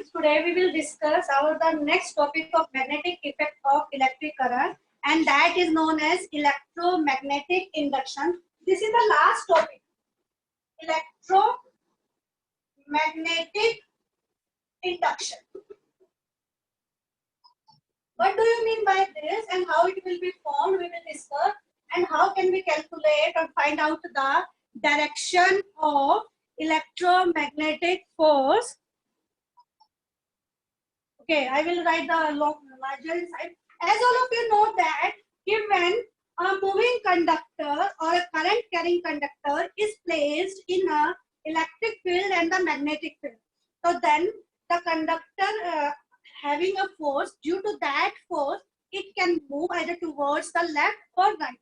students, today we will discuss about the next topic of magnetic effect of electric current, and that is known as electromagnetic induction. This is the last topic, electromagnetic induction. What do you mean by this and how it will be formed, we will discuss, and how can we calculate or find out the direction of electromagnetic force. Okay, I will write the larger inside. As all of you know that when a moving conductor or a current carrying conductor is placed in a electric field and the magnetic field, so then the conductor having a force, due to that force it can move either towards the left or right,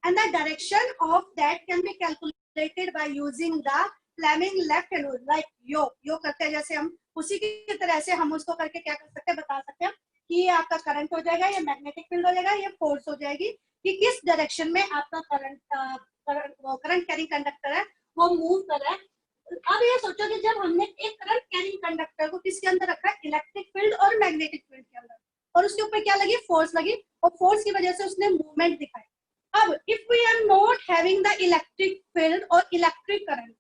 and the direction of that can be calculated by using the Fleming left hand rule. Like यो करते हैं जैसे हम उसी की तरह से हम उसको करके क्या कर सकते हैं, बता सकते हैं कि ये आपका करंट हो जाएगा, ये मैग्नेटिक फील्ड हो जाएगा, ये फोर्स हो जाएगी कि किस डायरेक्शन में आपका करंट कैरिंग कंडक्टर है वो मूव कर रहा है। अब ये सोचो कि जब हमने एक करंट कैरिंग कंडक्टर को किसके अंदर रखा है, इलेक्ट्रिक फील्ड और मैग्नेटिक फील्ड के अंदर, और उसके ऊपर क्या लगी, फोर्स लगी, और फोर्स की वजह से उसने मूवमेंट दिखाई। अब if we are not having the electric field और electric current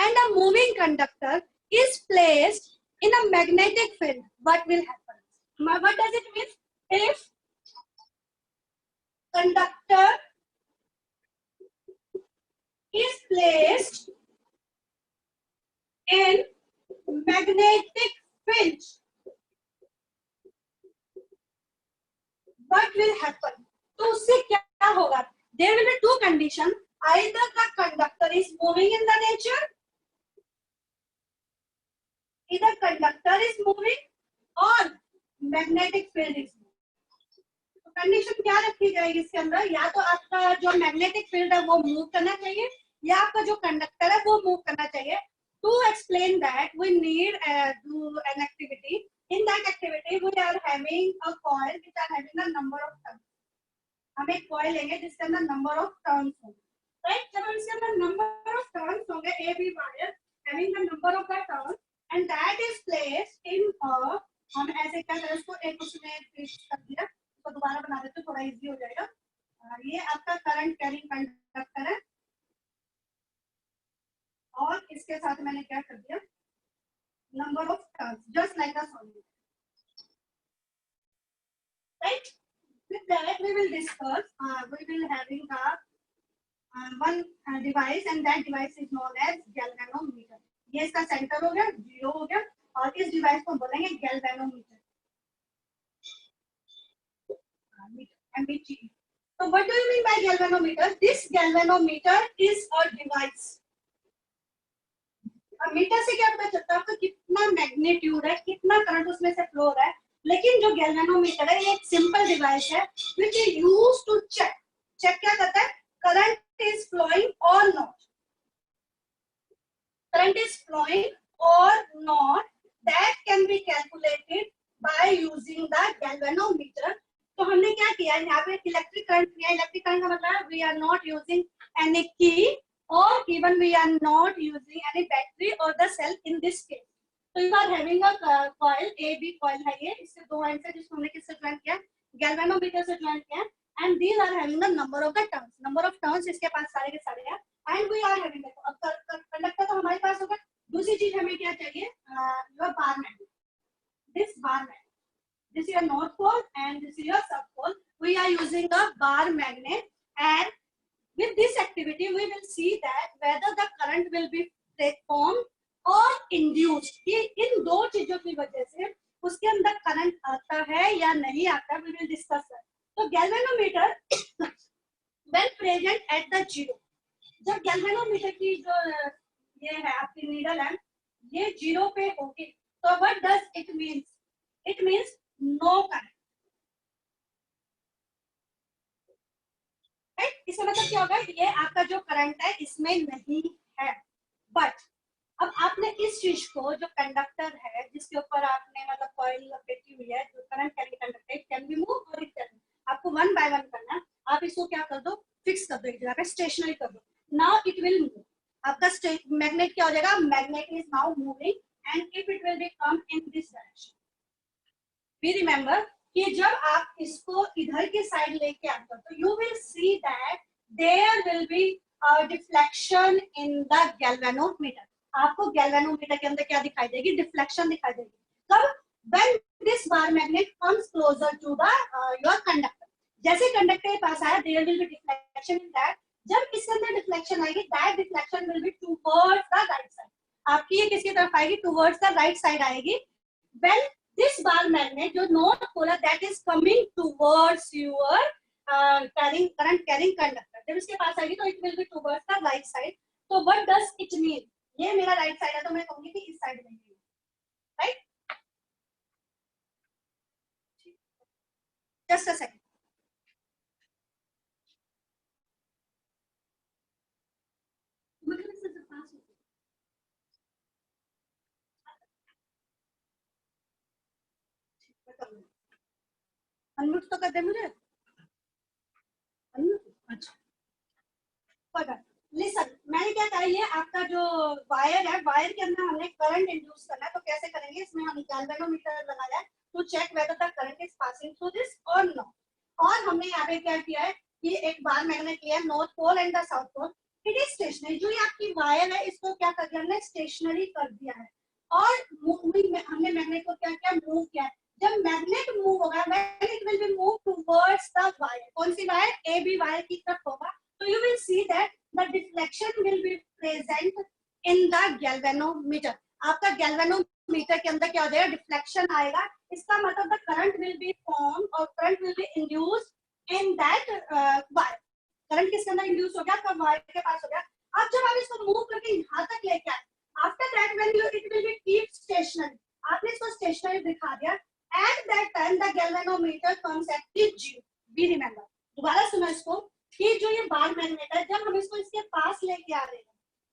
and a moving conductor is placed in a magnetic field, what will happen? What does it mean? If conductor is placed in magnetic field, what will happen? तो उससे क्या होगा? There will be two conditions. Either the conductor is moving in the nature, either conductor is moving or magnetic field is moving. तो condition क्या रखी जाएगी इसके अंदर, या तो आपका जो मैग्नेटिक फील्ड है वो मूव करना चाहिए या आपका जो कंडक्टर है वो मूव करना चाहिए. To explain that we need do an activity. In that activity we are having a coil which are having a number of turns. हम एक coil लेंगे जिसके अंदर number of turns होंगे, right? जब हम इसके अंदर number of turns होंगे, A B wire having the number of the turns and that is placed in a, हम ऐसे क्या करें उसको एक उसमें फिक्स कर दिया, उसको दोबारा बना देते तो थोड़ा इजी हो जाएगा. ये आपका करंट कैरिंग कंडक्टर है और इसके साथ मैंने क्या कर दिया, number of turns, just like the solid, right? With that we will discuss, we will having one device and that device is known as galvanometer. ये इसका सेंटर हो गया, जीरो हो गया, और इस डिवाइस को बोलेंगे galvanometer. So what do you mean by galvanometer? This galvanometer is a device. अब मीटर से क्या पता चलता है आपको कितना मैग्नीट्यूड है, कितना करंट उसमें से फ्लो हो रहा है, लेकिन जो गैल्वेनोमीटर है ये एक सिंपल डिवाइस है which is used to check. Check क्या करता है, करंट इज फ्लोइंग और not, current is flowing or not, that can be calculated by using the galvanometer. तो हमने क्या किया, यहाँ पे इलेक्ट्रिक करंट किया. इलेक्ट्रिक करंट का मतलब we are not using any key or even we are not using any battery or the cell in this case. So you are having a coil, AB coil है ये, इससे दो and से जिसको हमने किससे ज्वाइन किया, गैल्वेनोमीटर से ज्वाइन किया, and these are having the number of the turns. Number of turns इसके पास सारे के सारे हैं, and we are having that. अब कंडक्टर तो हमारे पास होगा. दूसरी चीज हमें क्या चाहिए, your bar magnet. This bar magnet, this is your north pole and this is your south pole. We are using a bar magnet, and with this activity we will see that whether the current will be formed or induced. ये इन दो चीजों की वजह से उसके अंदर current आता है या नहीं आता, we will discuss that. तो galvanometer when present at the zero, जब गैल्वेनोमीटर की जो ये है आपकी नीडल है ये जीरो पे होगी, तो what does it means, it means no current, right? इसका मतलब क्या होगा, ये आपका जो करंट है इसमें नहीं है. बट अब आपने इस चीज को, जो कंडक्टर है जिसके ऊपर आपने मतलब कॉइल लपेटी हुई है, जो current carrying conductor, it can be move और इट कैन, आपको वन बाय वन करना है. आप इसको क्या कर दो, फिक्स कर दो एक जगह पे, स्टेशनरी कर दो. Now it will move. आपका मैग्नेट क्या हो जाएगा, magnet is now moving and if it will be come in this direction, we remember कि जब आप इसको इधर की साइड लेके आते हो तो you will see that there will be deflection in the galvanometer. आपको गैल्वेनोमीटर के अंदर क्या दिखाई देगी? डिफ्लेक्शन दिखाई देगी। कब? when this bar magnet comes closer to the your conductor, जैसे कंडक्टर के पास आया there will be deflection in that, जब इसके अंदर डिफ्लेक्शन आएगी that deflection will be towards the right side, आपकी ये किसकी तरफ आएगी? towards the right side आएगी। when this bar magnet जो north polar that is coming towards your carrying current carrying conductor, जब इसके पास आएगी तो it will be towards the right side। तो what does it mean? ये मेरा राइट साइड है तो मैं कहूंगी कि इस साइड में right. Just a second. Unmute तो कर दे मुझे। अच्छा लिसन, मैंने क्या कहा, ये आपका जो वायर है, वायर के अंदर हमने करंट इंड्यूस करना है। तो कैसे करेंगे? इसमें हम गैल्वेनोमीटर लगाया है to check whether the current is passing through this और नॉट। और हमने यहाँ पे क्या किया है कि एक बार मैग्नेट लिया है north pole and the south pole. It is stationary. जो ये आपकी वायर है इसको क्या कर दिया हमने? स्टेशनरी कर दिया है। और हमने मैग्नेट को क्या किया? मूव किया है। जब मैग्नेट मूव होगा when it will be move towards the wire, कौन सी वायर? ए बी वायर की तरफ होगा। तो you will see that the deflection will be present in the galvanometer. आपका गैल्वेनोमीटर के अंदर क्या हो जाएगा? डिफ्लेक्शन आएगा। इसका मतलब the current will be form और current will be induced in that wire. Current किसके अंदर इंड्यूस हो गया? आपका वायर के पास हो गया। अब जब आप इसको मूव करके यहाँ तक लेके आए, after that when you it will be keep stationary, आपने इसको स्टेशनरी दिखा दिया। At that time the galvanometer comes at zero. Be remember, दोबारा सुनो इसको, कि जो ये बार मैग्नेट है जब हम इसको इसके पास लेके आ रहे हैं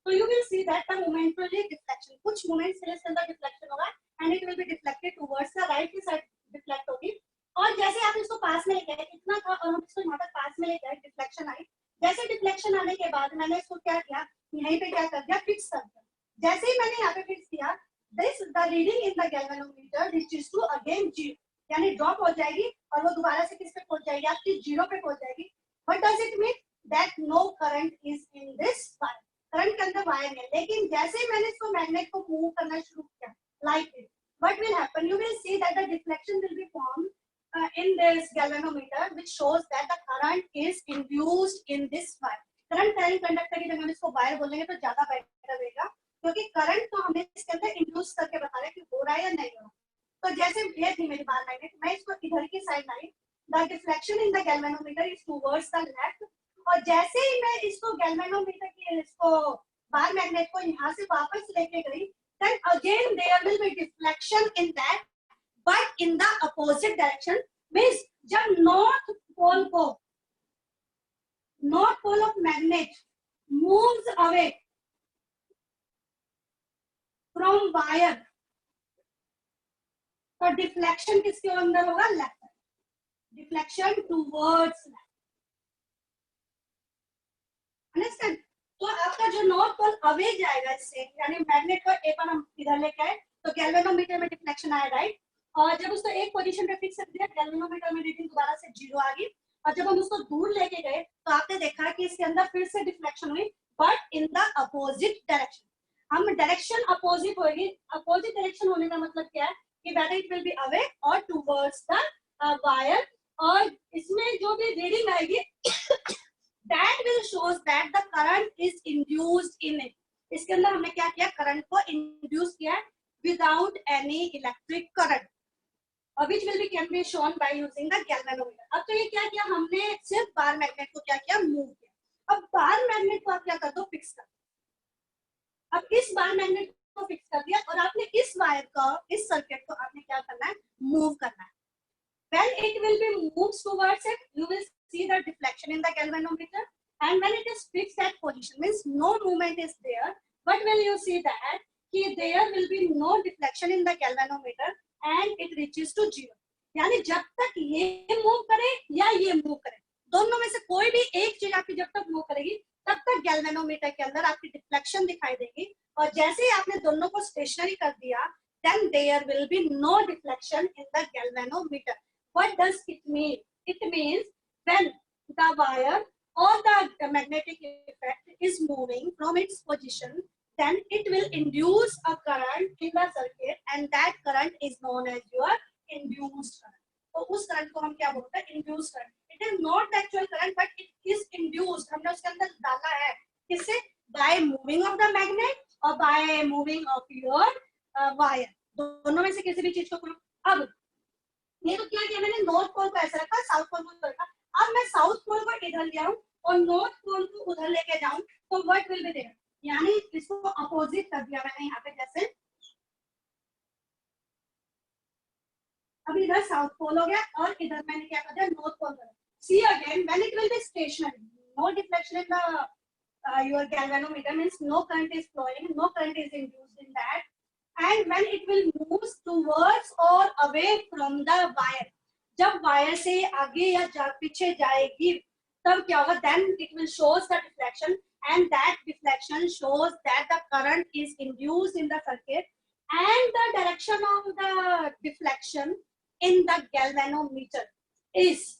तो you will see that the momentary deflection, कुछ मोमेंट्स के लिए इसके अंदर डिफ्लेक्शन होगा and it will be deflected towards the right की साइड डिफ्लेक्ट होगी। और जैसे आप इसको पास में लेके आए, इतना था और हम इसको यहाँ तक पास में लेके आए, डिफ्लेक्शन आई। जैसे डिफ्लेक्शन आने के बाद मैंने इसको क्या किया? यहीं पे क्या कर दिया? फिक्स कर दिया। जैसे ही मैंने यहाँ पे फिक्स किया, this the reading in the galvanometer reaches to again zero, यानी ड्रॉप हो जाएगी और वो दोबारा से किस पे पहुंच जाएगी? आपकी जीरो पे पहुंच जाएगी। What does it mean? That no current is in this wire, current के अंदर वायर है। लेकिन जैसे ही मैंने इसको मैग्नेट को मूव करना शुरू किया like it, what will happen? You will see that the deflection will be formed in this galvanometer which shows that the current is induced in this wire। Current carrying conductor की जगह हम इसको wire बोलेंगे तो ज्यादा better रहेगा, क्योंकि current तो हमने इसके अंदर इंड्यूस करके बता रहे कि हो रहा है या नहीं हो रहा। तो जैसे ये थी मेरी बार मैग्नेट, मैं इसको इधर की side lie, the deflection in the galvanometer is towards the left. और जैसे ही मैं इसको गैल्वेनोमीटर की इसको बार मैग्नेट को यहाँ से वापस लेके गई, then again there will be deflection in that but in the opposite direction। means जब north pole of magnet moves away from wire, तो डिफ्लेक्शन किसके अंदर होगा? Left. Deflection towards left. Understand? तो आपका जो नॉर्थ पोल अवे जाएगा इससे, यानी मैग्नेट को एक बार हम इधर लेके आए तो गैल्वेनोमीटर में डिफ्लेक्शन आया, राइट। और जब उसको एक पोजीशन पे फिक्स कर दिया, गैल्वेनोमीटर में रीडिंग दोबारा से जीरो आ गई। और जब हम उसको दूर लेके गए तो आपने देखा कि इसके अंदर फिर से डिफ्लेक्शन हुई, but in the opposite direction. हम डायरेक्शन अपोजिट होगी। अपोजिट डायरेक्शन होने का मतलब क्या है? कि whether it will be away और टुवर्ड्स द वायर। और इसमें जो भी रीडिंग आएगी that will shows that the current is induced in it। इसके अंदर हमने क्या किया? करंट को इंड्यूस किया without any electric current, which will be can be shown by using the galvanometer। अब तो ये क्या किया हमने? सिर्फ बार मैग्नेट को क्या किया? मूव किया। अब बार मैग्नेट को आप क्या कर दो? फिक्स कर। अब इस बार मैग्नेट को फिक्स कर दिया और आपने इस वायर का, इस सर्किट को आपने क्या करना है? मूव करना है। When it will be moves towards it, you will see the deflection in the galvanometer, and when it is fixed at position, means no movement is there, but will you see that there will be no deflection in the galvanometer and it reaches to zero। यानी जब तक ये move करे या ये move करे, दोनों में से कोई भी एक चीज आपकी जब तक मूव करेगी तब तक गैल्वेनोमीटर के अंदर आपकी डिफ्लेक्शन दिखाई देगी। और जैसे ही आपने दोनों को स्टेशनरी कर दिया, then there will be no deflection in the galvanometer. What does it mean? It means when the wire or the magnetic effect is moving from its position, then it will induce a current in the circuit, and that current is known as your induced current. तो उस current को हम क्या बोलते हैं? Induced current. It is not the actual current but it is induced. हमने उसके अंदर डाला है किससे? By moving of the magnet और by moving of your wire. दोनों में से किसी भी चीज को करो. अब ये तो क्या किया मैंने? नॉर्थ पोल को ऐसा रखा, साउथ पोल को रखा. अब मैं साउथ पोल को इधर ले आऊं और नॉर्थ पोल को उधर लेके जाऊं तो व्हाट विल बी देयर? यानी इसको अपोजिट कर दिया मैंने यहाँ पे. जैसे अब इधर साउथ पोल हो गया और इधर मैंने क्या कर दिया? नॉर्थ पोल कर. See again when it will be stationary, no deflection in the your galvanometer, means no current is flowing, no current is induced in that, and when it will move towards or away from the wire, जब wire से आगे या पीछे जाएगी तब क्या होगा? then it will shows the deflection, and that deflection shows that the current is induced in the circuit, and the direction of the deflection in the galvanometer is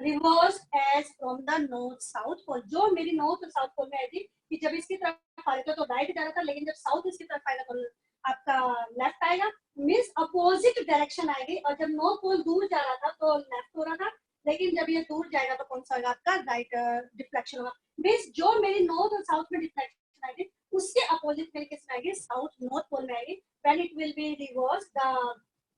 reversed as from the north south pole. जो मेरी north और south pole में आई थी कि जब इसकी तरफ आएगा तो राइट जा रहा था, लेकिन जब साउथ इसकी तरफ आएगा तो आपका लेफ्ट आएगा. मींस अपोजिट डायरेक्शन आएगी. और जब नॉर्थ पोल दूर जा रहा था तो लेफ्ट हो रहा था, लेकिन जब ये दूर जाएगा तो कौन सा होगा? आपका राइट डिफ्लेक्शन होगा. मींस जो मेरी नॉर्थ और साउथ में डिफ्लेक्शन आएगी उसके अपोजिट मेरी किस में आएगी? साउथ नॉर्थ पोल में आएगी. When it will be reverse, the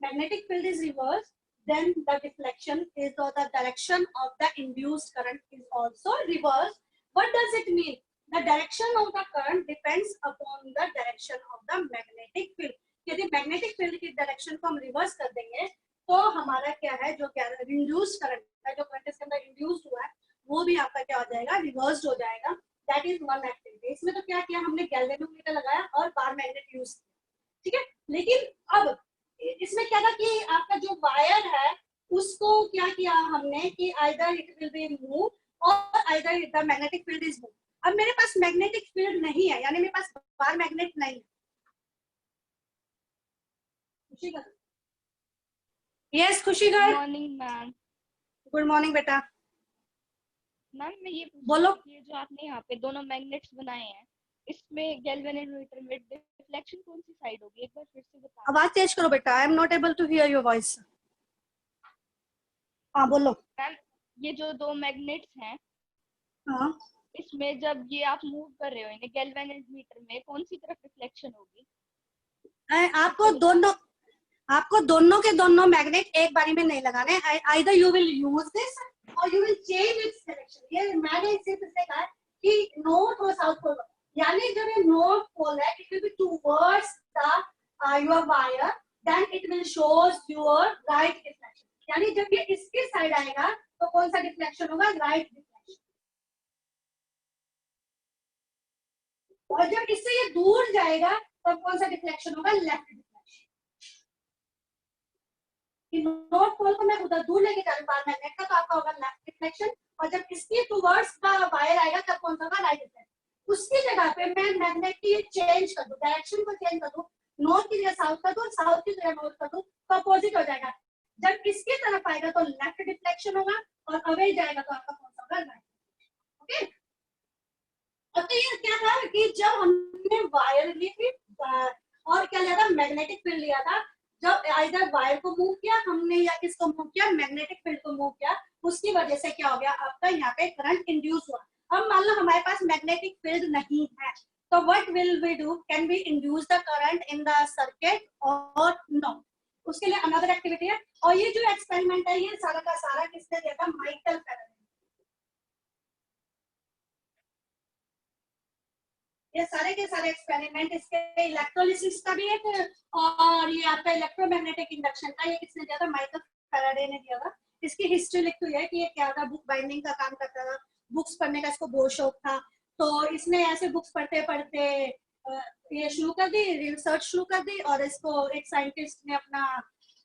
magnetic field is reverse, then the deflection is, or the direction of the induced current is also reversed. What does it mean? The direction of the current depends upon the direction of the magnetic field. यदि magnetic field की direction को हम reverse कर देंगे तो हमारा क्या है? जो क्या induced current है, जो current इसके अंदर induced हुआ है वो भी आपका क्या हो जाएगा? reversed हो जाएगा. That is one activity. इसमें तो क्या किया हमने? galvanometer लगाया और bar magnet use किया. ठीक है. लेकिन अब इसमें क्या था कि आपका जो वायर है उसको क्या किया हमने कि either it will be move और either the magnetic field is move. अब मेरे पास मैग्नेटिक फील्ड नहीं है, यानी मेरे पास बार मैग्नेट नहीं है. खुशी का यस, खुशी का good morning ma'am. Good morning बेटा. मैम मैं ये बोलो. ये जो आपने यहाँ पे दोनों मैग्नेट्स बनाए हैं, इसमें गैल्वेनोमीटर में डिफ्लेक्शन कौन सी साइड होगी? एक बार फिर से बताओ. आवाज तेज करो बेटा. I am not able to hear your voice. हाँ बोलो. मैम ये जो दो मैग्नेट्स हैं, हाँ, इसमें जब ये आप मूव कर रहे हो इन्हें, गैल्वेनोमीटर में कौन सी तरफ रिफ्लेक्शन होगी? आपको दोनों के दोनों मैग्नेट एक बारी में नहीं लगाने. Either you will use this और you will change its direction. ये मैंने सिर्फ इससे कहा कि नॉर्थ और साउथ पोल, यानी जब ये नॉर्थ पोल है it will be towards the your wire, then it will shows your right deflection. यानी जब ये इसके साइड आएगा तो कौन सा डिफ्लेक्शन होगा? Right deflection. और जब इससे ये दूर जाएगा तो कौन सा डिफ्लेक्शन होगा? Left deflection. नॉर्थ पोल को मैं उधर दूर लेके जा रही हूँ बार मैग्नेट का, तो आपका होगा लेफ्ट डिफ्लेक्शन. और जब इसके टुवर्ड्स का वायर आएगा तब कौन सा होगा? Right deflection. उसकी जगह पे मैं मैग्नेट की चेंज कर दूं, डायरेक्शन को चेंज कर दूं, नॉर्थ की जगह साउथ कर दूं, साउथ की जगह नॉर्थ कर दूं, तो अपोजिट हो जाएगा. जब इसकी तरफ आएगा तो लेफ्ट डिफ्लेक्शन होगा और अवे जाएगा तो आपका कौन सा होगा? राइट. ओके. और तो ये क्या था कि जब हमने वायर ली थी और क्या लिया था? मैग्नेटिक फील्ड लिया था. जब आइदर वायर को मूव किया हमने या किसको मूव किया? मैग्नेटिक फील्ड को मूव किया. उसकी वजह से क्या हो गया? आपका यहाँ पे करंट इंड्यूस हुआ. अब मान लो हमारे पास मैग्नेटिक फील्ड नहीं है तो what will we do? Can we induce the current in the circuit और नो? उसके लिए अनदर एक्टिविटी है. और ये जो एक्सपेरिमेंट है ये सारा का सारा किसने दिया था? Michael Faraday. ये सारे के सारे एक्सपेरिमेंट इसके इलेक्ट्रोलिसिस का भी है और ये आपका इलेक्ट्रोमैग्नेटिक इंडक्शन का ये किसने दिया था? माइकल फैराडे ने दिया था. इसकी हिस्ट्री लिखी हुई है कि ये क्या था? बुक बाइंडिंग का काम करता था, बुक्स पढ़ने का इसको बहुत शौक था. तो इसने ऐसे बुक्स पढ़ते पढ़ते ये शुरू कर दी, रिसर्च शुरू कर दी और इसको एक साइंटिस्ट ने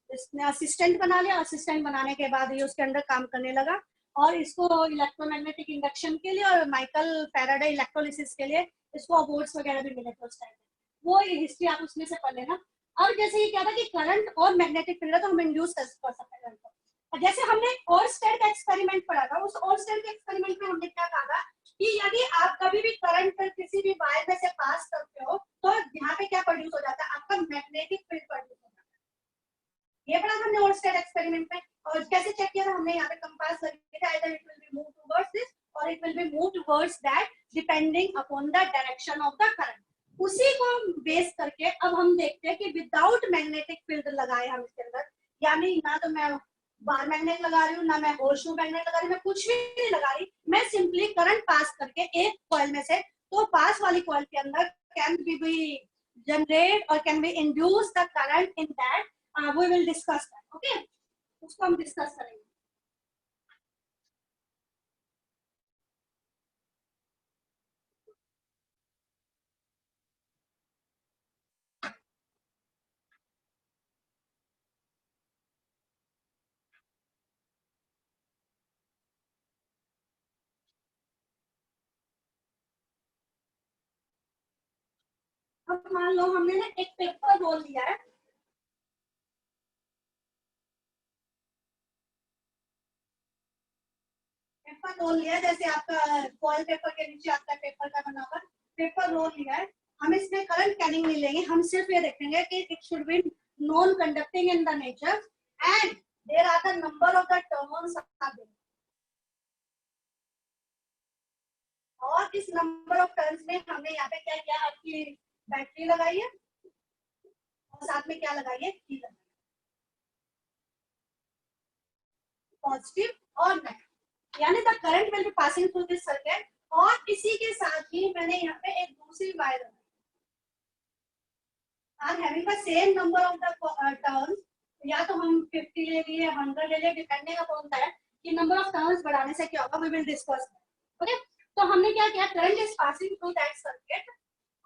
इसने असिस्टेंट बना लिया. असिस्टेंट बनाने के बाद ये उसके अंदर काम करने लगा और इसको इलेक्ट्रोमैग्नेटिक इंडक्शन के लिए और माइकल फैराडे इलेक्ट्रोलिसिस के लिए इसको अवार्ड्स वगैरह भी मिले थे उस टाइम. वो हिस्ट्री आप उसमें से पढ़ लेना। अब जैसे ये क्या था कि करंट और मैग्नेटिक फील्ड है तो हम इंड्यूस कर सकते हैं करंट को। जैसे हमने ओरस्टेड का एक्सपेरिमेंट पढ़ा था, उस ओरस्टेड के एक्सपेरिमेंट में हमने क्या कहा था कि यदि आप कभी भी करंट किसी भी वायर में से पास करते हो तो यहाँ पे क्या प्रोड्यूस हो जाता है, आपका मैग्नेटिक फील्ड प्रोड्यूस हो जाता है। ये पढ़ा था हमने ओरस्टेड एक्सपेरिमेंट में। और कैसे चेक किया था हमने, यहाँ पे कंपास करके था, either it will be moved towards this or it will be moved towards that depending upon the direction of the current। उसी को बेस करके अब हम देखते हैं कि विदाउट मैग्नेटिक फील्ड लगाए हम इसके अंदर, यानी ना तो मैं बार मैग्नेट लगा रही हूँ, ना मैं होर्सशू मैग्नेट लगा रही हूँ, मैं कुछ भी नहीं लगा रही, मैं सिंपली करंट पास करके एक कॉइल में से, तो पास वाली कॉइल के अंदर कैन बी जनरेट और can be induce the current in that, we will discuss that, okay, उसको हम डिस्कस करेंगे। अब मान लो हमने ना एक पेपर रोल लिया है, पेपर रोल लिया, जैसे आपका फॉइल पेपर के नीचे आपका पेपर का बना हुआ पेपर रोल लिया है। हम इसमें करंट कैरिंग नहीं लेंगे, हम सिर्फ ये देखेंगे कि it should be non conducting in the nature and there are the number of the turns are there, और इस नंबर ऑफ टर्न्स में हमने यहाँ पे क्या किया, आपकी बैटरी लगाई है और साथ में क्या लगाई है, की लगाई, पॉजिटिव और नेगेटिव, यानी the current will be passing through this circuit. और इसी के साथ ही मैंने यहाँ पे एक दूसरी wire are having the same number of the turns, या तो हम 50 ले लिए, 100 ले लिए, डिपेंडिंग अपॉन दैट कि नंबर ऑफ टर्न्स बढ़ाने से क्या होगा, वी विल डिस्कस, ओके। तो हमने क्या किया, current is passing through that circuit,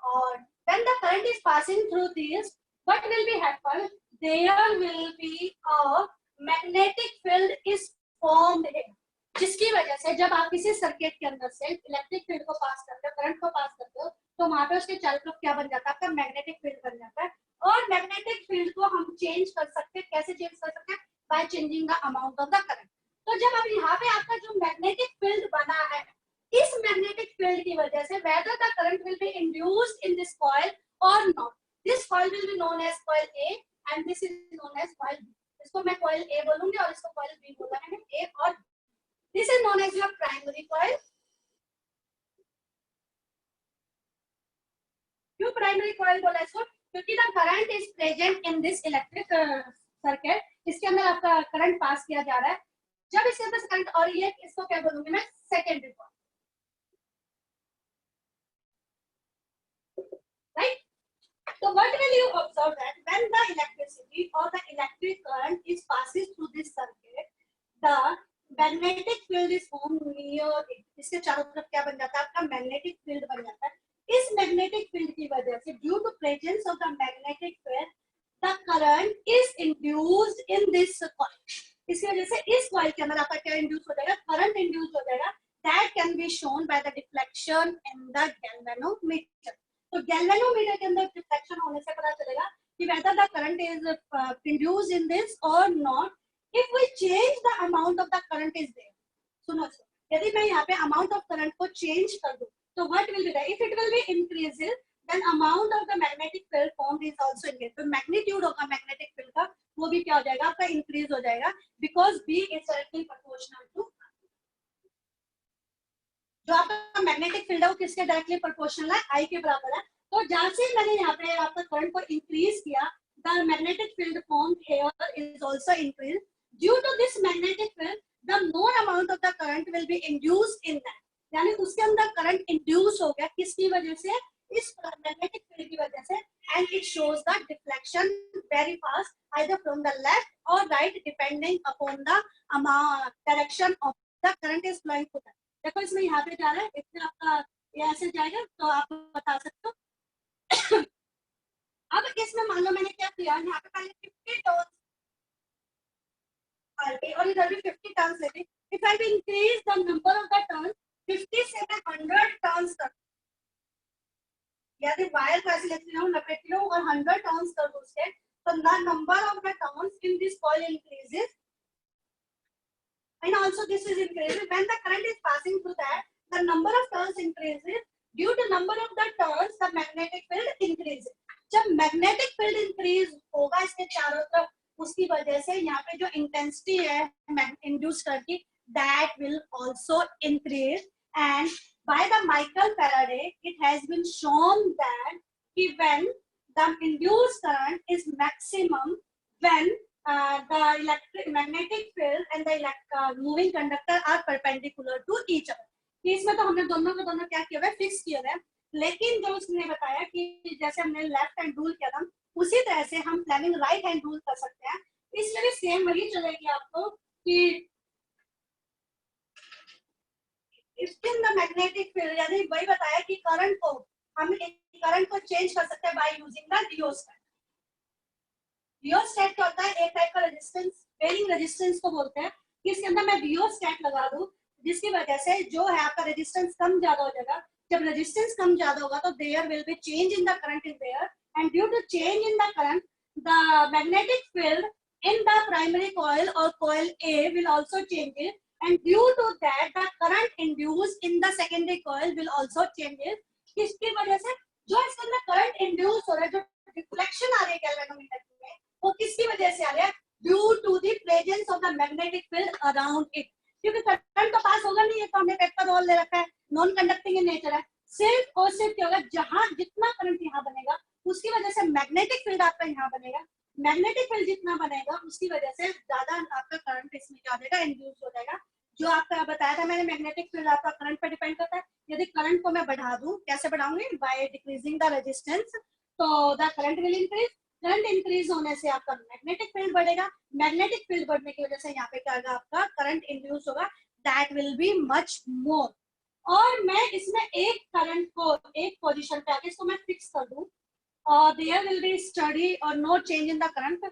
और when the current is passing through this, what will be happen, there will be a magnetic field is formed here, जिसकी वजह से जब आप किसी सर्किट के अंदर से इलेक्ट्रिक फील्ड को पास करते हो, करंट को पास करते हो, तो वहां पे उसके चारों तरफ क्या बन जाता है, आपका मैग्नेटिक फील्ड बन जाता है। और मैग्नेटिक फील्ड को हम चेंज कर सकते हैं, कैसे चेंज कर सकते हैं, by changing the amount of the current. तो जब अब यहाँ पे आपका जो मैग्नेटिक फील्ड बना है, इस मैग्नेटिक फील्ड की वजह से whether the current will be induced in this coil or not, this coil will be known as coil A and this is known as coil B। इसको मैं coil A बोलूंगी और इसको coil B बोला मैंने, A और B। This is known as your primary coil। क्यों primary coil बोला इसको, क्योंकि the current is present in this electric circuit, इसके अंदर आपका करंट पास किया जा रहा है, जब इसके अंदर करंट, और ये इसको क्या बोलूंगी मैं, secondary coil, right. So what will you observe that when the electricity or the electric current is passes through this circuit, the magnetic field is formed near it। इसके चारों तरफ क्या बन जाता है, आपका मैग्नेटिक फील्ड बन जाता है। इस मैग्नेटिक फील्ड की वजह से due to presence of the magnetic field, the current is induced in this coil. इसकी वजह से इस कॉइल के अंदर आपका क्या इंड्यूस हो जाएगा, करंट इंड्यूस हो जाएगा। That can be shown by the deflection in the galvanometer. तो गैल्वेनोमीटर के अंदर डिफ्लेक्शन होने से पता चलेगा कि whether the current is induced in this or not if we change the amount of the current is there। सुनो, यदि मैं यहाँ पे amount of current को change कर दूं तो what will be there, if it will be increases then amount of the magnetic field formed is also increased। तो magnitude होगा magnetic field का वो भी क्या हो जाएगा, आपका increase हो जाएगा, because B is directly proportional to, जो आपका मैग्नेटिक फील्ड है वो किसके डायरेक्टली प्रोपोर्शनल है, आई के बराबर है। तो जैसे मैंने यहाँ पे आपका करंट को इंक्रीज किया, the magnetic field formed here is also increase. Due to this magnetic field the more amount of the current will be induced in that, यानी उसके अंदर करंट इंड्यूस हो गया, किसकी वजह से, इस मैग्नेटिक फील्ड की वजह से। And it shows the deflection very fast either from the left और right depending upon the direction of the current is flowing through that. देखो इसमें यहाँ पे जा रहा है, इसमें आपका ये ऐसे जाएगा, तो आप बता सकते हो। अब इसमें मान लो मैंने क्या किया, यहाँ पे पहले 50 टर्न्स और इधर भी 50 टर्न्स लेते। If I increase the number of the turns 50 से मैं 100 टर्न्स कर, यदि वायर को ऐसे लेती हूँ, लपेटती हूँ और 100 टर्न्स कर दूँ उसके, तो the number of the turns in this coil increases, and also this is increasing when the current is passing through that, the number of turns increases. Due to number of the turns, the magnetic field increases. जब magnetic field increase होगा इसके चारों तरफ, उसकी वजह से यहाँ पे जो intensity है induce करके, that will also increase. And by the Michael Faraday, it has been shown that when the induced current is maximum when the magnetic field and the moving conductor are perpendicular to each other. इसमें तो हमने दोनों के दोनों क्या किया हुआ है, फिक्स किया हुआ है, लेकिन जो उसने बताया कि जैसे हमने लेफ्ट हैंड रूल किया था, उसी तरह से हम प्लानिंग राइट हैंड रूल कर सकते हैं. इसमें भी सेम वही चलेगी आपको कि स्पिन द मैग्नेटिक फील्ड, यानी वही बताया कि करंट को हम चेंज कर सकते हैं by using the rheostat. Rheostat क्या होता है, एक टाइप का रेजिस्टेंस, बेरिंग रेजिस्टेंस को बोलते हैं. इसके अंदर मैं रियोस्टेट लगा दूं, जिसकी वजह से जो है आपका रेजिस्टेंस कम ज्यादा हो जाएगा. जब रेजिस्टेंस कम ज्यादा होगा तो there will be change in the current in there, and due to change in the current, the magnetic field in the primary coil or coil A will also change it, and due to that the current induced in the secondary coil will also change it. इसकी वजह से जो इसके अंदर current induce हो रहा है, जो रिफ्लेक्शन आ रही है गैल्वेनोमीटर में, वो किसकी वजह से आ रहा है, due to the presence of the magnetic field around it. क्योंकि करंट तो पास होगा नहीं, है तो हमने पेपर रोल ले रखा है, नॉन कंडक्टिंग इन नेचर है. सिर्फ और सिर्फ क्या होगा, जहां जितना करंट यहाँ बनेगा उसकी वजह से मैग्नेटिक फील्ड आपका यहाँ बनेगा. मैग्नेटिक फील्ड जितना बनेगा उसकी वजह से ज्यादा आपका करंट इसमें क्या हो जाएगा, इंड्यूस हो जाएगा. जो आपका बताया था मैंने, मैग्नेटिक फील्ड आपका करंट पर डिपेंड करता है. यदि करंट को मैं बढ़ा दूं, कैसे बढ़ाऊंगी, बाय डिक्रीजिंग द रेजिस्टेंस, तो the current will increase. Current increase होने से आपका मैग्नेटिक फील्ड बढ़ेगा. मैग्नेटिक फील्ड बढ़ने की वजह से यहाँ पे क्या होगा, आपका करंट इंड्यूस होगा, that will be much more. और मैं इसमें एक करंट को एक पोजीशन पे आके इसको मैं फिक्स कर दूं, there will be steady or no change in the current,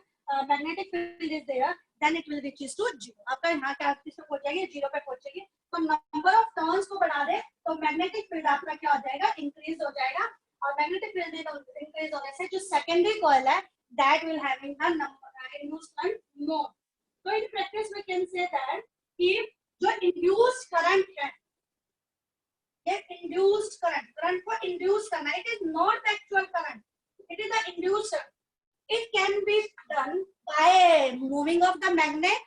magnetic field is there, then it will reach to 0. आपका यहाँ क्या किस पे पहुंच जाएगी, 0 पे पहुंचेगी. तो नंबर ऑफ टर्न्स को बढ़ा दे तो मैग्नेटिक फील्ड आपका क्या हो जाएगा, इंक्रीज हो जाएगा. और मैग्नेटिक फील्ड इंक्रीज होने से जो सेकेंडरी कॉइल है, that will having the induced current more. So in practice we can say that कि जो induced current है, ये induced current को induce करना, it is not the actual current, it is the induced current. It can be done by moving of the magnet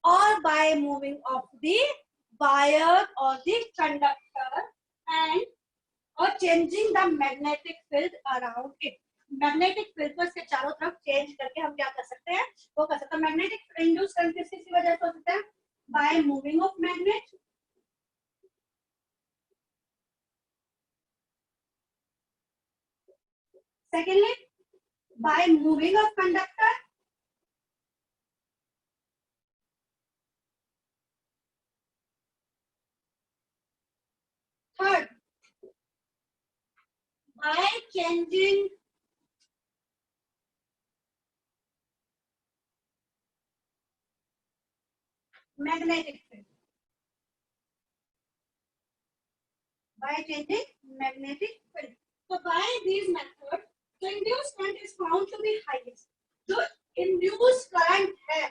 or by moving of the wire or the conductor, and or changing the magnetic field around it. Magnetic field को इसके चारों तरफ change करके हम क्या कर सकते हैं, वो कर सकते हैं. मैग्नेटिक इंड्यूस करंट किसी वजह से हो सकता है, bye moving of magnet, secondly by moving of conductor, third by changing magnetic field, by changing magnetic field. So by these methods, the induced current is found to be highest. जो induced current है,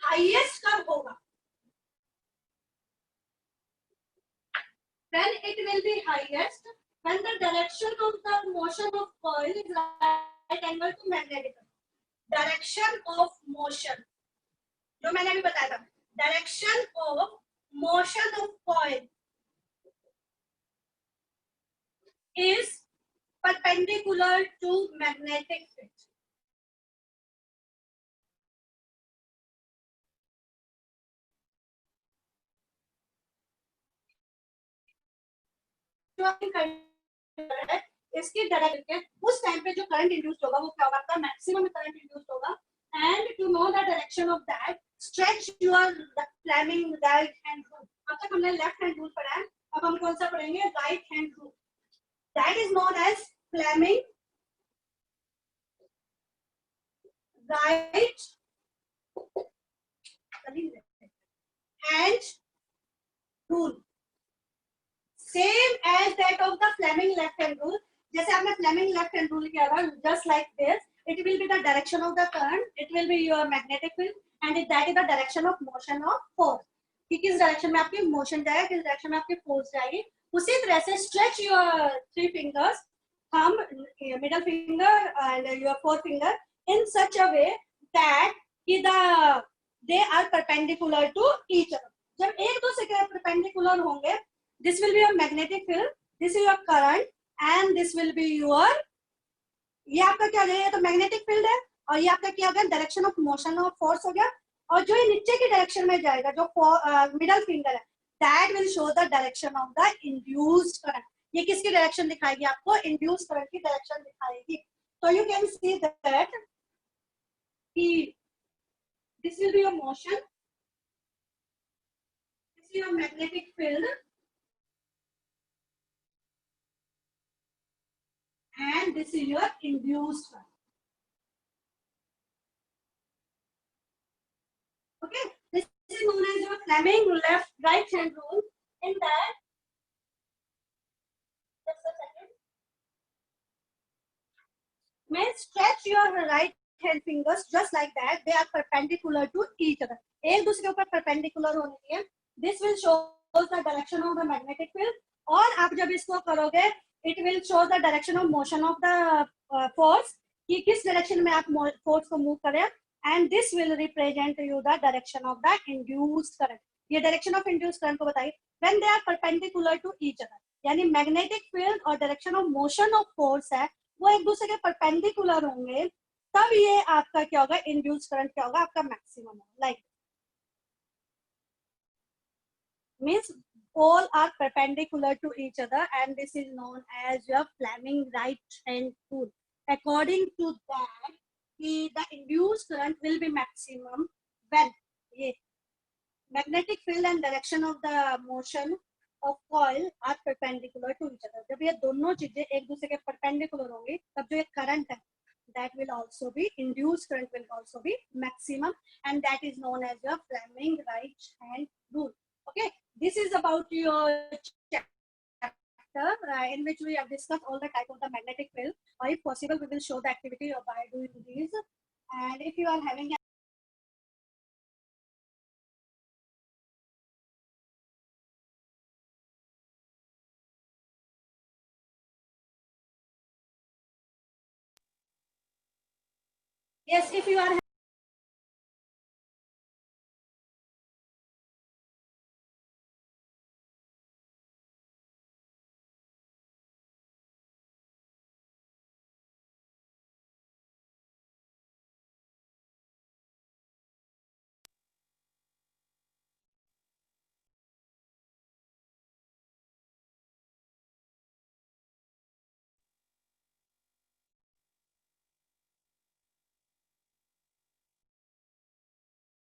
highest कब होगा, then it will be highest when the direction of the motion of coil is right angle to magnetic. Direction of motion, जो मैंने अभी बताया था, direction of motion of coil is perpendicular to magnetic field. इसकी direction उस time पे जो current induce होगा वो क्या होगा, मैक्सिमम करंट इंड्यूस होगा. And to know the direction of that, stretch your Fleming right hand rule. अब तक हमने लेफ्ट हैंड रूल पढ़ा है, अब हम कौन सा पढ़ेंगे, right hand rule. That is known as Fleming right hand rule. Same as that of the Fleming left hand rule. जैसे आपने फ्लेमिंग लेफ्ट हैंड रूल किया था, just like this, it will be the direction of the current, it will be your magnetic field, and that is the direction of motion of force. कि किस direction में आपकी motion जाएगा, किस direction में आपकी फोर्स जाएगी. उसी तरह से stretch your three fingers, thumb, middle finger and your forefinger in such a way that they are perpendicular to each other. जब एक दूसरे के perpendicular होंगे, this will be your magnetic field, this is your current, and this will be your, ये आपका क्या हो गया, ये तो मैग्नेटिक फील्ड है, और ये आपका क्या हो गया, direction of motion of force हो गया. और जो ये नीचे की डायरेक्शन में जाएगा, जो मिडल फिंगर है, that will show the direction of the induced current. ये किसकी डायरेक्शन दिखाएगी आपको, इंड्यूस्ड करंट की डायरेक्शन दिखाएगी. तो यू कैन सी दैट कि this will be your motion, this is your magnetic field, and this is your induced current. Okay, this is known as your Fleming right hand rule. In that, just a second, may stretch your right hand fingers just like that. They are perpendicular to each other. एक दूसरे के ऊपर perpendicular होने चाहिए. This will show the direction of the magnetic field. और आप जब इसको करोगे, it will show the direction of motion of the force. कि किस direction में आप force को move करें. And this will represent you the direction of the induced current. ये direction of induced current को बताइए. When they are perpendicular to each other, यानी magnetic field और direction of motion of force है, वो एक दूसरे के perpendicular होंगे, तब ये आपका क्या होगा, induced current क्या होगा, आपका maximum होगा. Like means all are perpendicular to each other, and this is known as your Fleming right hand rule. According to that, the induced current will be maximum when ये magnetic field and direction of the motion of coil are perpendicular to each other. जब ये दोनों चीजें एक दूसरे के perpendicular होंगी, तब जो ये current है, that will also be, induced current will also be maximum, and that is known as your Fleming right hand rule. Okay, this is about your chapter in which we have discussed all the type of the magnetic field, or if possible we will show the activity by doing these. And if you are having yes, if you are